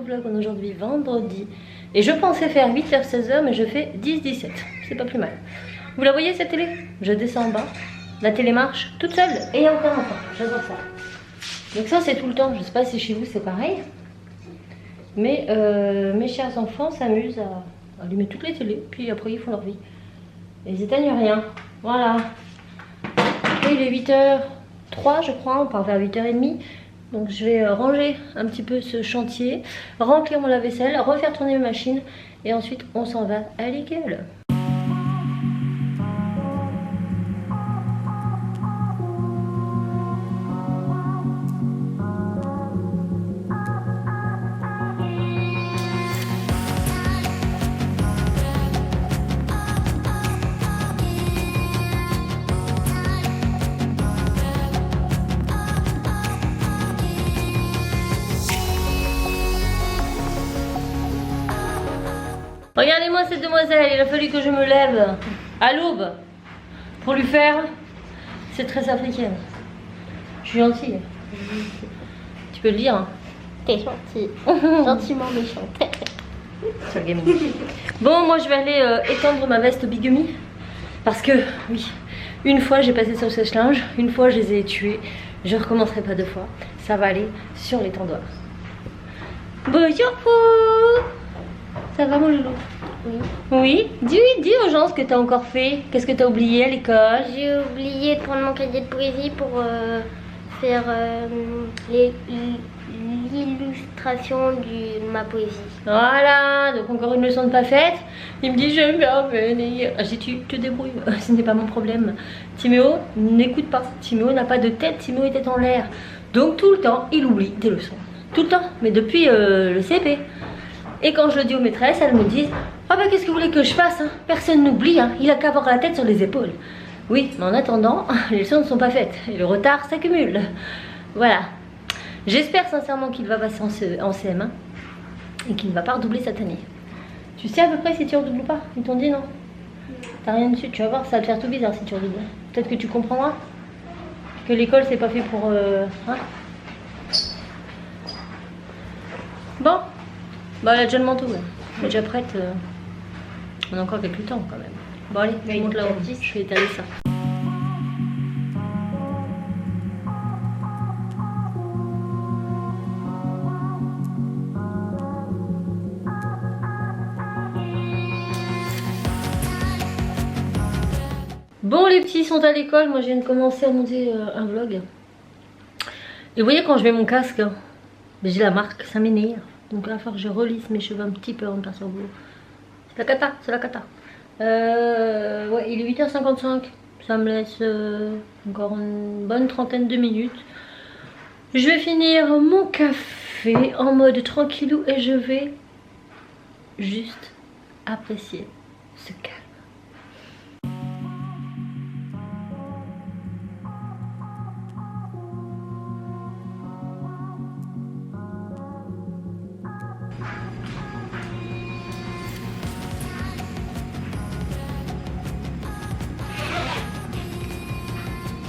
vlog. On est aujourd'hui vendredi. Et je pensais faire 8h, 16h, mais je fais 10, 17. C'est pas plus mal. Vous la voyez cette télé? Je descends en bas. La télé marche toute seule et il n'y a aucun enfant. J'adore ça. Donc ça c'est tout le temps. Je sais pas si chez vous c'est pareil. Mais mes chers enfants s'amusent à allumer toutes les télés. Puis après ils font leur vie. Et ils éteignent rien. Voilà. Et il est 8h03 je crois. On part vers 8h30. Donc je vais ranger un petit peu ce chantier. Remplir mon lave-vaisselle. Refaire tourner mes machines. Et ensuite on s'en va à l'école. Regardez-moi cette demoiselle, il a fallu que je me lève à l'aube pour lui faire cette tresse africaine. Je suis gentille. Tu peux le dire. Hein. T'es gentille. Gentiment méchante. Sur le gaming. Bon, moi je vais aller étendre ma veste bigumie. Parce que, oui, une fois j'ai passé sur le sèche-linge, une fois je les ai tués. Je ne recommencerai pas 2 fois. Ça va aller sur l'étendoir. Bonjour Pou. Ça va mon loulou? Oui. Oui, dis aux gens ce que tu as encore fait. Qu'est-ce que tu as oublié à l'école? J'ai oublié de prendre mon cahier de poésie pour faire l'illustration de ma poésie. Voilà, donc encore une leçon de pas faite. Il me dit je vais revenir. Je dis tu te débrouilles, ce n'est pas mon problème. Timéo n'écoute pas. Timéo n'a pas de tête, Timéo est tête en l'air. Donc tout le temps, il oublie des leçons. Tout le temps, mais depuis le CP. Et quand je le dis aux maîtresses, elles me disent ah bah qu'est-ce que vous voulez que je fasse hein? Personne n'oublie, hein. Il a qu'à avoir la tête sur les épaules. Oui, mais en attendant, les leçons ne sont pas faites et le retard s'accumule. Voilà. J'espère sincèrement qu'il va passer en CM1 et qu'il ne va pas redoubler cette année. Tu sais à peu près si tu redoubles ou pas? Ils t'ont dit non? T'as rien dessus, tu vas voir, ça va te faire tout bizarre si tu redoubles. Peut-être que tu comprendras que l'école c'est pas fait pour... Hein? Bon. Bah elle a déjà le manteau, ouais. Elle est déjà prête. On a encore quelques temps quand même. Bon allez, je monte là-haut, je vais étaler ça. Bon les petits sont à l'école, moi je viens de commencer à monter un vlog. Et vous voyez quand je mets mon casque, j'ai la marque, ça m'énerve. Donc il va falloir que je relisse mes cheveux un petit peu avant de passer au boulot. C'est la cata, c'est la cata. Ouais, il est 8h55. Ça me laisse encore une bonne trentaine de minutes. Je vais finir mon café en mode tranquillou et je vais juste apprécier ce calme.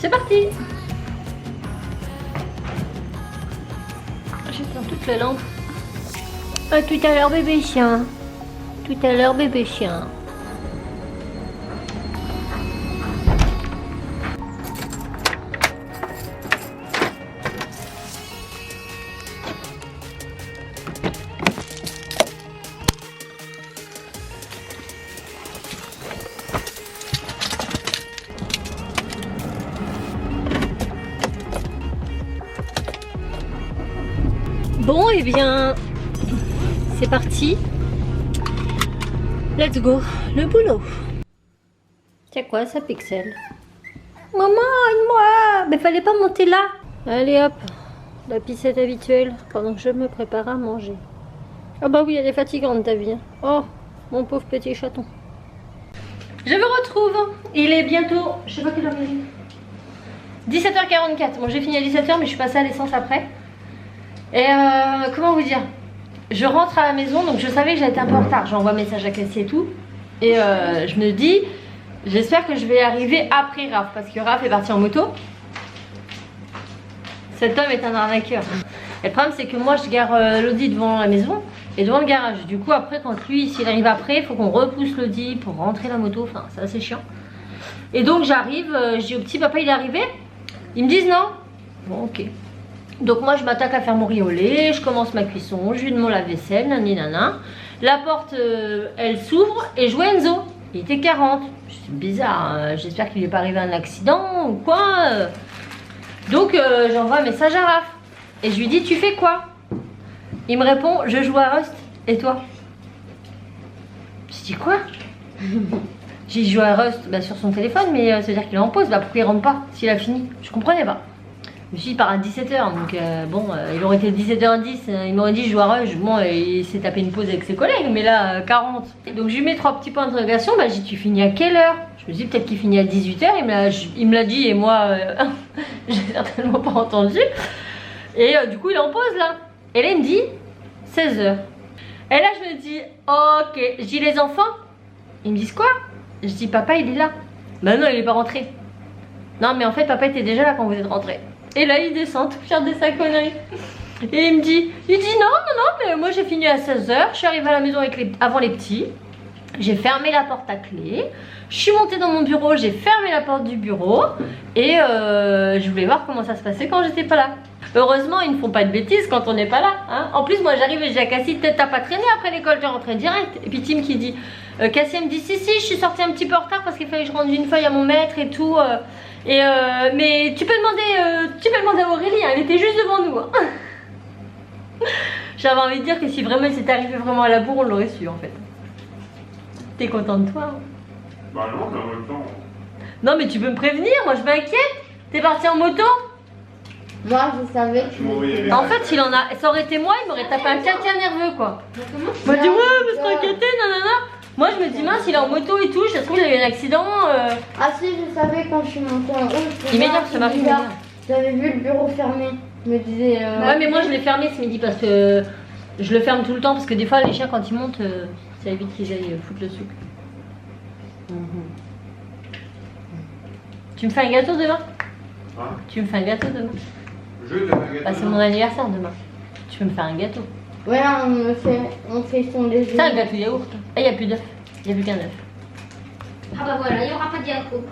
C'est parti. J'éteins toutes les lampes. À tout à l'heure bébé chien. Tout à l'heure bébé chien. Bon et bien c'est parti. Let's go. Le boulot. C'est quoi ça Pixel? Maman aide-moi. Mais fallait pas monter là. Allez hop. La pissette habituelle pendant que je me prépare à manger. Ah bah oui elle est fatigante ta vie. Oh mon pauvre petit chaton. Je me retrouve. Il est bientôt, je sais pas quelle heure il est. 17h44. Bon j'ai fini à 17h mais je suis passée à l'essence après. Et comment vous dire, je rentre à la maison, donc je savais que j'allais être un peu en retard. J'envoie un message à Cassie et tout. Et je me dis, j'espère que je vais arriver après Raph. Parce que Raph est parti en moto. Cet homme est un arnaqueur. Et le problème, c'est que moi, je gare l'Audi devant la maison et devant le garage. Du coup, après, quand lui, s'il arrive après, il faut qu'on repousse l'Audi pour rentrer la moto. Enfin, c'est assez chiant. Et donc, j'arrive, je dis au petit, papa, il est arrivé? Ils me disent non. Bon, ok. Donc, moi, je m'attaque à faire mon riz au lait, je commence ma cuisson, je lui demande la vaisselle, nani nana. La porte, elle s'ouvre et je vois Enzo. Il était 40. C'est bizarre, hein. J'espère qu'il lui est pas arrivé un accident ou quoi. Donc, j'envoie un message à Raph. Et je lui dis, tu fais quoi? Il me répond, je joue à Rust. Et toi? Je dis quoi? J'ai joué à Rust sur son téléphone, mais ça veut dire qu'il est en pause. Pourquoi il rentre pas s'il a fini? Je comprenais pas. Je me suis dit, il part à 17h. Donc il aurait été 17h10. Il m'aurait dit, je joue à Rust. Bon, il s'est tapé une pause avec ses collègues, mais là, 40. Donc je lui mets 3 petits points d'interrogation. Je dis, tu finis à quelle heure? Je me suis dit, peut-être qu'il finit à 18h. Il me l'a dit et moi, j'ai certainement pas entendu. Et du coup, il est en pause là. Et là, il me dit 16h. Et là, je me dis, ok. Je dis, les enfants? Ils me disent quoi? Je dis, papa, il est là. Ben non, il est pas rentré. Non, mais en fait, papa était déjà là quand vous êtes rentré. Et là, il descend, tout fier de sa connerie. Et il dit, non, mais moi, j'ai fini à 16h. Je suis arrivée à la maison avant les petits. J'ai fermé la porte à clé. Je suis montée dans mon bureau, j'ai fermé la porte du bureau. Et je voulais voir comment ça se passait quand j'étais pas là. Heureusement, ils ne font pas de bêtises quand on n'est pas là. Hein. En plus, moi j'arrive et je dis à Cassie, t'as pas traîné après l'école, t'es rentrée direct. Et puis Tim qui dit, Cassie elle me dit, si, je suis sortie un petit peu en retard parce qu'il fallait que je rende une feuille à mon maître et tout. Mais tu peux demander à Aurélie, hein, elle était juste devant nous. Hein. J'avais envie de dire que si vraiment il s'était arrivé vraiment à la bourre, on l'aurait su en fait. T'es contente de toi? Hein? Bah non, mais en même temps. Non, mais tu peux me prévenir, moi je m'inquiète. T'es parti en moto? Moi, je savais que... En fait, ça aurait été moi, il m'aurait tapé un caca nerveux quoi. Il m'a dit, ouais, mais c'est inquiété, nanana. Moi, je me dis, mince, il est en moto et tout, je trouve qu'il a eu un accident. Ah si, je savais quand je suis montée en haut. Il m'énerve, ça m'arrive. J'avais vu le bureau fermé. Je me disais... Ouais, mais moi, je l'ai fermé ce midi parce que je le ferme tout le temps. Parce que des fois, les chiens, quand ils montent, ça évite qu'ils aillent foutre le sucre. Tu me fais un gâteau demain? Hein? Tu me fais un gâteau demain? Je te fais un gâteau. Ah, c'est mon anniversaire demain. Tu peux me faire un gâteau? Ouais, on fait son léger. C'est un gâteau yaourt. Ah, il n'y a plus d'œuf. Il n'y a plus qu'un œuf. Ah bah voilà, il n'y aura pas de gâteau.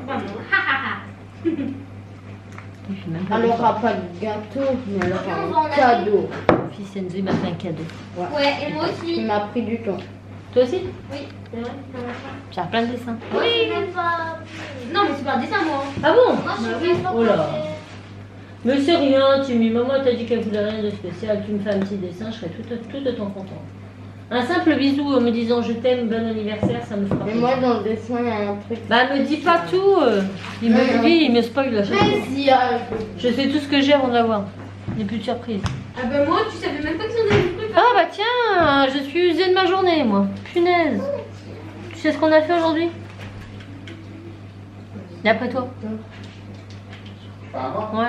Il fait même pas Elle d'effort. n'aura pas de gâteau, mais elle aura un cadeau. Mon fils Enzo, il m'a fait un cadeau. Ouais, et moi Il aussi. m'a pris du temps. Toi aussi? Oui, c'est vrai, ça va pas. J'ai plein de dessins. Moi, je suis même pas. Non, mais c'est pas un dessin, moi. Ah bon? Moi, je suis même pas. Oh là. Mais c'est rien, Timmy. Maman t'a dit qu'elle voulait rien de spécial. Tu me fais un petit dessin, je serai tout autant contente. Un simple bisou en me disant je t'aime, bon anniversaire, ça me fera Mais plaisir. moi, dans le dessin, il y a un truc. Bah, me dis pas tout. Il me spoil là. Mais si, Je sais tout ce que j'ai avant d'avoir. Il n'y a plus de surprise. Ah bah moi, tu savais même pas qu'ils ont des trucs. Ah bah tiens, je suis usée de ma journée, moi. Punaise. Tu sais ce qu'on a fait aujourd'hui? Et après toi? Pardon? Ouais.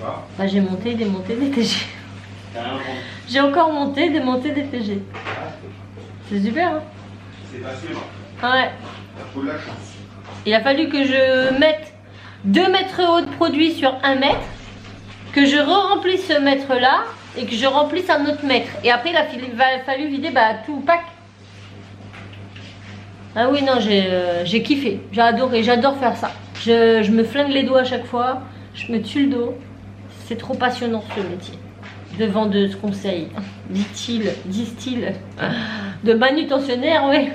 Quoi? Bah j'ai monté, démonté, détégé. T'as rien entendu? J'ai encore monté, démonté, détégé. Ah, C'est super, hein? c'est passionnant. Ouais. T'as trop de la chance. Il a fallu que je mette 2 mètres hauts de produit sur 1 mètre, que je re-remplisse ce mètre-là et que je remplisse un autre mètre. Et après, il a fallu vider tout le pack. Ah oui, non, j'ai kiffé. J'ai adoré, j'adore faire ça. Je me flingue les doigts à chaque fois, je me tue le dos. C'est trop passionnant ce métier. De vendeuse conseil, disent-ils. De manutentionnaire, oui.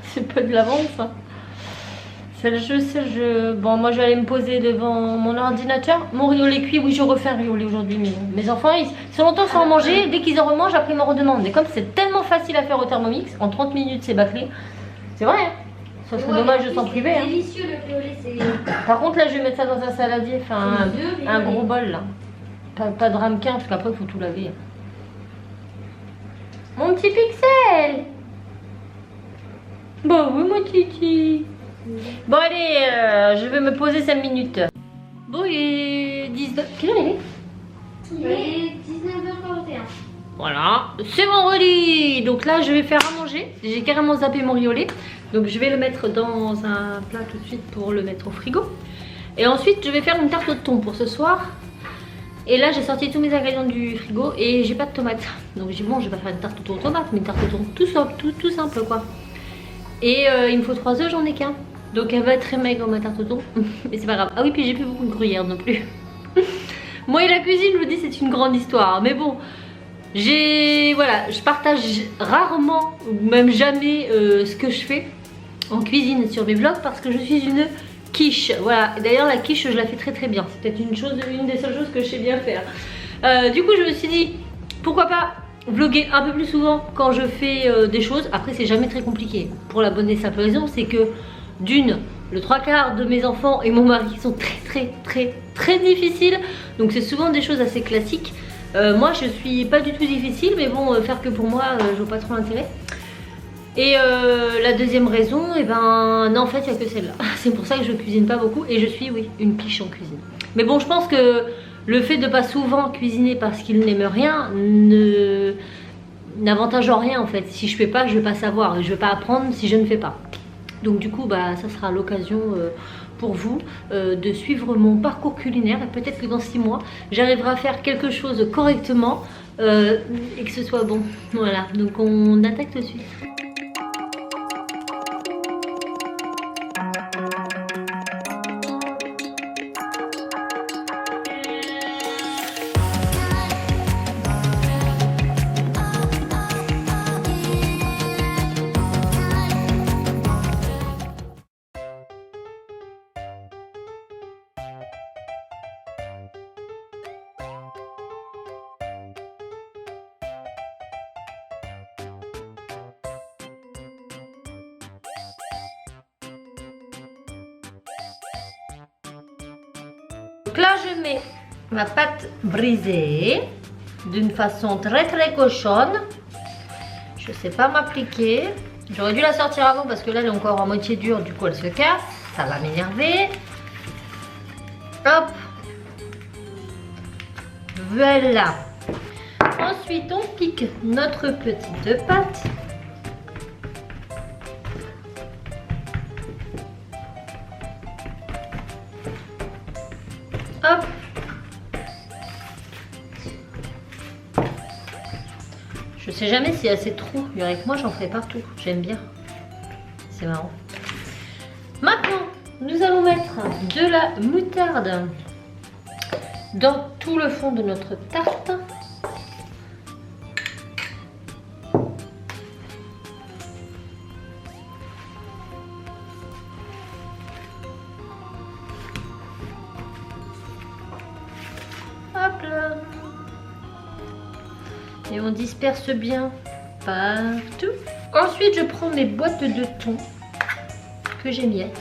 C'est pas de la vente, ça. C'est le jeu. Bon, moi, je vais aller me poser devant mon ordinateur. Mon riz au lait cuit, oui, je refais un riz au lait aujourd'hui. Mais mes enfants, ils sont longtemps sans en manger. Dès qu'ils en remangent, après, ils m'en redemandent. Et comme c'est tellement facile à faire au Thermomix, en 30 minutes, c'est bâclé. C'est vrai, hein. Ça serait dommage de s'en priver. C'est Hein. délicieux le riz au lait, c'est. Par contre, là, je vais mettre ça dans un saladier. Enfin, C'est deux riz un au lait. gros bol, là. Pas de ramequin, parce qu'après, il faut tout laver. Mon petit pixel. Bon, oui, mon titi. Bon, allez, je vais me poser 5 minutes. Bon, il est 19. Quelle heure il est? Il est 19h41. Voilà, c'est vendredi. Donc là, je vais faire à manger. J'ai carrément zappé mon riz au lait. Donc je vais le mettre dans un plat tout de suite pour le mettre au frigo. Et ensuite, je vais faire une tarte au thon pour ce soir. Et là j'ai sorti tous mes ingrédients du frigo et j'ai pas de tomates. Donc j'ai dit bon, je vais pas faire une tarte aux tomates, mais une tarte aux tout simple, tout simple quoi. Et il me faut 3 œufs, j'en ai qu'un. Donc elle va être très maigre ma tarte au thon. Mais c'est pas grave. Ah oui, puis j'ai plus beaucoup de gruyère non plus. Moi et la cuisine, je vous dis, c'est une grande histoire. Mais bon, voilà, je partage rarement ou même jamais ce que je fais en cuisine sur mes vlogs parce que je suis une quiche. Voilà, d'ailleurs la quiche je la fais très très bien. C'est peut-être une des seules choses que je sais bien faire. Du coup je me suis dit pourquoi pas vlogger un peu plus souvent quand je fais des choses. Après c'est jamais très compliqué pour la bonne et simple raison, c'est que d'une, le 3/4 de mes enfants et mon mari sont très difficiles. Donc c'est souvent des choses assez classiques. Moi je suis pas du tout difficile, mais bon, faire que pour moi je vois pas trop l'intérêt. Et la deuxième raison, et ben non, en fait il n'y a que celle-là. C'est pour ça que je cuisine pas beaucoup et je suis, oui, une quiche en cuisine. Mais bon, je pense que le fait de pas souvent cuisiner parce qu'il n'aime rien n'avantage en rien en fait. Si je fais pas, je vais pas savoir et je vais pas apprendre si je ne fais pas. Donc du coup, bah ça sera l'occasion pour vous de suivre mon parcours culinaire et peut-être que dans 6 mois, j'arriverai à faire quelque chose correctement et que ce soit bon. Voilà, donc on attaque tout de suite. Donc là je mets ma pâte brisée d'une façon très cochonne. Je sais pas m'appliquer. J'aurais dû la sortir avant parce que là elle est encore à moitié dure, du coup elle se casse. Ça va m'énerver. Hop. Voilà. Ensuite on pique notre petite pâte. Hop. Je sais jamais s'il y a assez de trous. Il y aurait que moi, j'en fais partout. J'aime bien. C'est marrant. Maintenant, nous allons mettre de la moutarde dans tout le fond de notre tarte. Hop là. Et on disperse bien partout. Ensuite, je prends mes boîtes de thon que j'émiette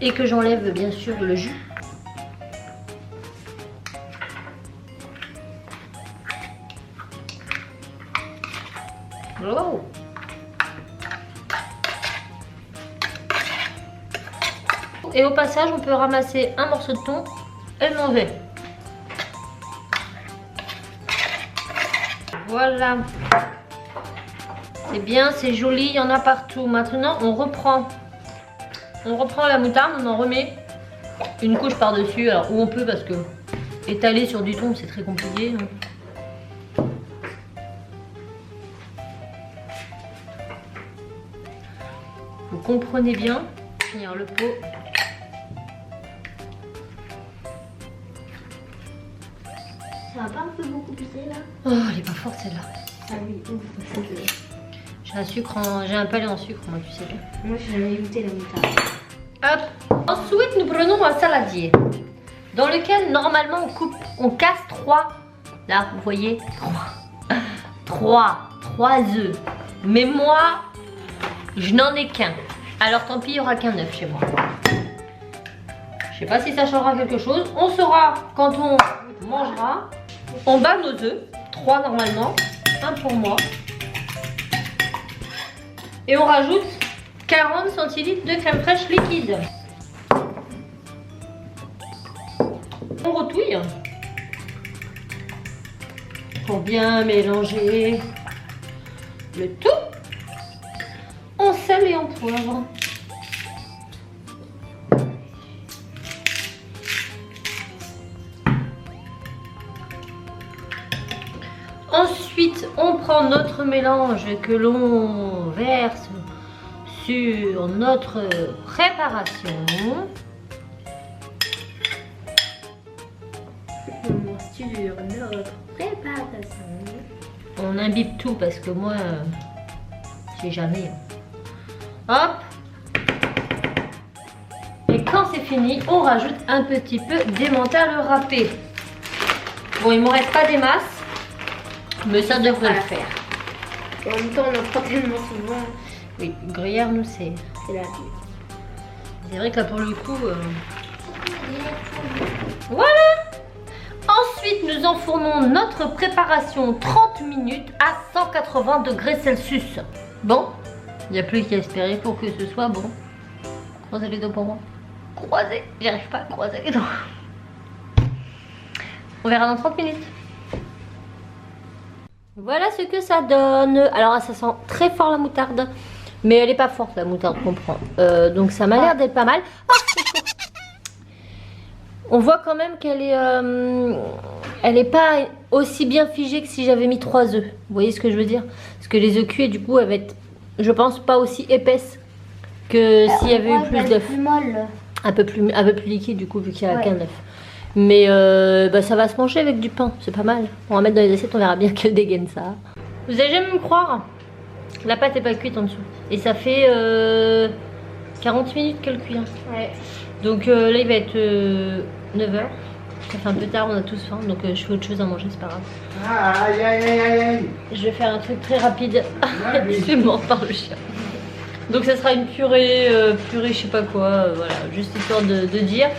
et que j'enlève bien sûr le jus. Oh. Et au passage, on peut ramasser un morceau de thon et le manger. Voilà. C'est bien, c'est joli, il y en a partout. Maintenant, on reprend la moutarde, on en remet une couche par-dessus. Alors, où on peut, parce que étaler sur du thon, c'est très compliqué. Vous comprenez bien. Finir le pot. Ça va pas un peu beaucoup piquer là? Oh, elle est pas forte celle-là. Ah oui, J'ai un palais en sucre, moi, tu sais bien. moi j'ai jamais goûté la moutarde. Hop. Ensuite, nous prenons un saladier dans lequel normalement on casse 3. Là, vous voyez, 3 œufs. Mais moi, je n'en ai qu'un. Alors tant pis, il n'y aura qu'un œuf chez moi. Je sais pas si ça changera quelque chose. On saura quand on mangera. On bat nos œufs, 3 normalement, 1 pour moi. Et on rajoute 40 centilitres de crème fraîche liquide. On retouille pour bien mélanger le tout. On sel et on poivre. Ensuite, on prend notre mélange que l'on verse sur notre préparation. Sur notre préparation. On imbibe tout parce que moi, j'ai jamais. Hop. Et quand c'est fini, on rajoute un petit peu d'emmental râpé. Bon, il ne me reste pas des masses, mais ça devrait le faire. En même temps, on en prend tellement souvent. Oui, gruyère, nous, c'est C'est la C'est vrai que là, pour le coup... Voilà. Ensuite, nous enfournons notre préparation 30 minutes à 180 degrés Celsius. Bon, il n'y a plus qu'à espérer pour que ce soit bon. Croisez les doigts pour moi. Croisez, j'arrive pas à croiser les doigts. On verra dans 30 minutes. Voilà ce que ça donne. Alors ça sent très fort la moutarde. Mais elle est pas forte la moutarde qu'on prend. Donc ça m'a l'air d'être pas mal. Ah, c'est chaud. On voit quand même qu'elle est... elle est pas aussi bien figée que si j'avais mis 3 œufs. Vous voyez ce que je veux dire? Parce que les œufs cuits du coup elles vont être, je pense, pas aussi épaisses que s'il y avait eu plus d'œufs. Un peu plus liquide du coup vu qu'il n'y a qu'un œuf. Mais bah, ça va se manger avec du pain, c'est pas mal. On va mettre dans les assiettes, on verra bien quelle dégaine ça a. Vous allez jamais me croire, la pâte est pas cuite en dessous. Et ça fait 40 minutes qu'elle cuit. Hein. Ouais. Donc là il va être 9h. Ça fait un peu tard, on a tous faim. Donc je fais autre chose à manger, c'est pas grave. Aïe, aïe, aïe, aïe, aïe. Je vais faire un truc très rapide. Je suis mort par le chien. Donc ça sera une purée, je sais pas quoi, voilà, juste histoire de dire.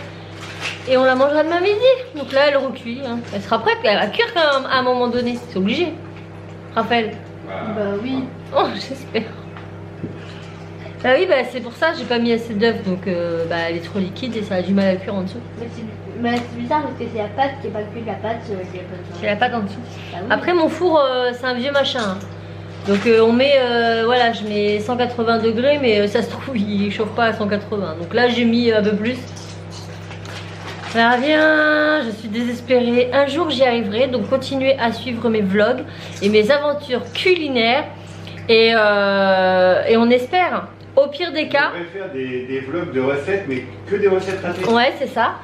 Et on la mangera demain midi. Donc là elle recuit, hein. Elle sera prête, elle va cuire quand même à un moment donné, c'est obligé. Raphaël. Bah oui. Oh j'espère. Bah oui, bah c'est pour ça j'ai pas mis assez d'œufs, donc bah elle est trop liquide et ça a du mal à cuire en dessous. Mais c'est bizarre parce que c'est la pâte qui est pas cuite, la pâte qui est pas cuite. C'est la pâte en dessous. Ah oui. Après mon four c'est un vieux machin. Hein. Donc on met, voilà, je mets 180 degrés, mais ça se trouve il chauffe pas à 180. Donc là j'ai mis un peu plus. Ça revient, je suis désespérée. Un jour j'y arriverai, donc continuez à suivre mes vlogs et mes aventures culinaires. Et on espère, au pire des cas... On pourrait faire des vlogs de recettes, mais que des recettes ratées. Ouais, c'est ça.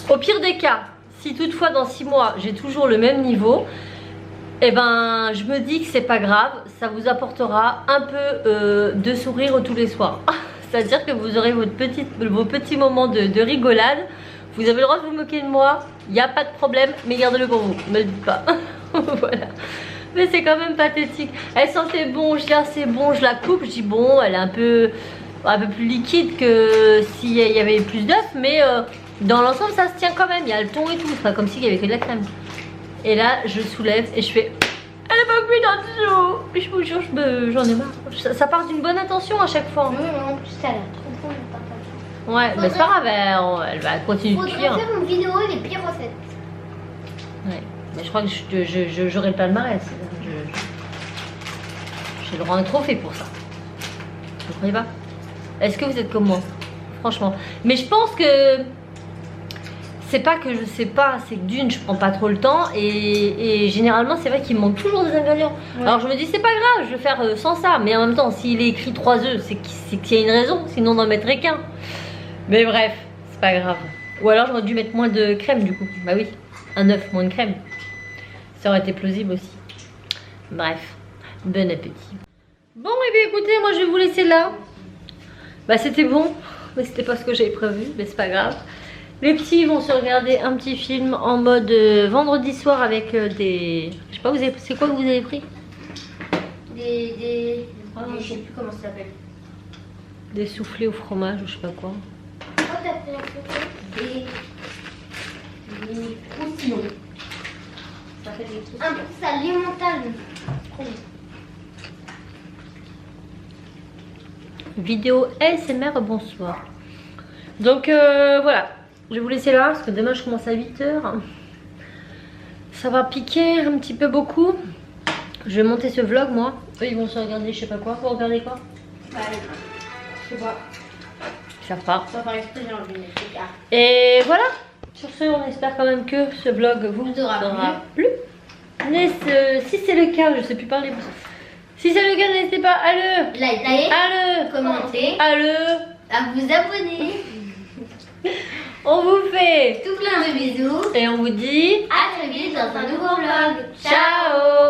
Au pire des cas, si toutefois dans 6 mois j'ai toujours le même niveau, eh ben je me dis que c'est pas grave, ça vous apportera un peu de sourire tous les soirs. C'est-à-dire que vous aurez vos petits moments de rigolade. Vous avez le droit de vous moquer de moi, il n'y a pas de problème, mais gardez-le pour vous, me le dites pas. Voilà. Mais c'est quand même pathétique. Elle sentait bon, je dis ah, c'est bon, je la coupe, je dis bon, elle est un peu plus liquide que s'il y avait plus d'œufs, mais dans l'ensemble ça se tient quand même, il y a le thon et tout, c'est pas comme s'il y avait que de la crème. Et là je soulève et je fais, elle est pas cuite en dessous. Et je vous jure, j'en ai marre. Ça part d'une bonne intention à chaque fois. En plus ça a l'air trop bon le partage. Ouais, mais c'est pas grave, elle va continuer de Faudrait cuire. faire une vidéo les pires recettes. Ouais, mais je crois que j'aurai le palmarès. J'ai le droit à un trophée pour ça. Vous croyez pas? Est-ce que vous êtes comme moi? Franchement. Mais je pense que c'est pas que je sais pas, c'est que d'une, je prends pas trop le temps et généralement c'est vrai qu'il me manque toujours des ingrédients. Ouais. Alors je me dis c'est pas grave, je vais faire sans ça. Mais en même temps, s'il est écrit 3 œufs, c'est qu'il y a une raison, sinon on n'en mettrait qu'un. Mais bref, c'est pas grave. Ou alors j'aurais dû mettre moins de crème du coup. Bah oui, un œuf, moins de crème. Ça aurait été plausible aussi. Bref, bon appétit. Bon et bien écoutez, moi je vais vous laisser là. Bah c'était bon, mais c'était pas ce que j'avais prévu, mais c'est pas grave. Les petits vont se regarder un petit film en mode vendredi soir avec des... Je sais pas, c'est quoi que vous avez pris? Je sais plus comment ça s'appelle. Des soufflés au fromage ou je sais pas quoi. Pourquoi t'as fait un peu des croustillons. Ça fait des croustillons. Un peu ça, alimental. Vidéo ASMR, bonsoir. Donc voilà, je vais vous laisser là parce que demain je commence à 8h. Ça va piquer un petit peu beaucoup. Je vais monter ce vlog moi. Eux ils vont se regarder je sais pas quoi. Vous regardez quoi? Bah, je sais pas. Ils savent pas. Ça va faire exprès, j'ai enlevé mes trucs. Et voilà. Sur ce, on espère quand même que ce vlog vous aura plu. Si c'est le cas, je sais plus parler. Si c'est le cas, n'hésitez pas à le Commentez, à le à vous abonner. on vous fait Tout plein de bisous. et on vous dit À très vite dans un nouveau vlog. ciao.